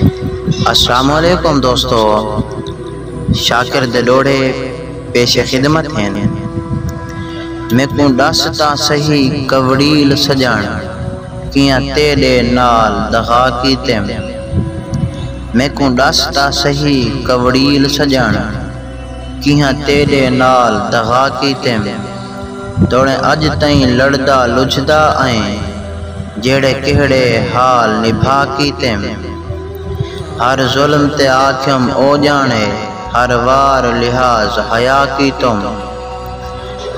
السلام علیکم دوستو، شاکر دلوڑے پیش خدمت ہیں۔ میں کو دستا صحیح کوڑیل سجان کیاں تیرے نال دغا کیتے۔ میں کو دستا صحیح کوڑیل سجان کیاں تیرے نال دغا کیتے۔ توڑے اج تائیں لڑدا لجدا آئیں جیڑے کہڑے حال نبھا کیتے۔ ہر ظلم تے آکھم او جانے ہر وار لحاظ حیا کی تم۔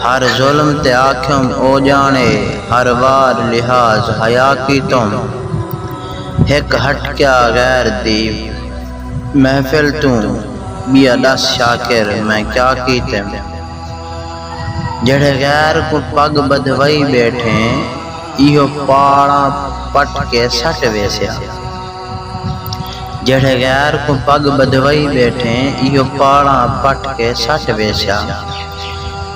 ہر ظلم تے آکھم او جانے ہر وار لحاظ حیا کی تم۔ ایک ہٹ کیا غیر دی محفل توں بیا دس شاکر میں کیا کیتے۔ جڑے غیر کو پگ بدھوئی بیٹھیں ایہو پاڑا پٹ کے سٹ ویسیا۔ جڑے غیر کو پگ بدھوئی بیٹھیں ایہو پاڑا پٹ کے سٹ ویسیا۔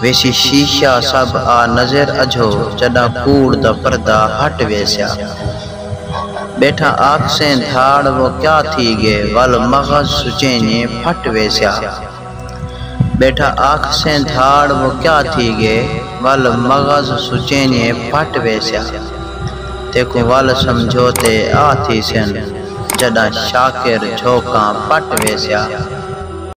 ویسی شیشہ سب آ نظر اجھو جڑا کوڑ دا پردہ ہٹ ویسیا۔ بیٹھا آنکھ سے دھاڑ وہ کیا تھی گے ول مغز سچینی پھٹ ویسیا۔ بیٹھا آنکھ سے دھاڑ وہ کیا تھی گے ول مغز سچینی پھٹ ویسیا۔ تے کو ول سمجھوتے آتھی سن جڑا شاکر جھوکاں پٹ ویسیا۔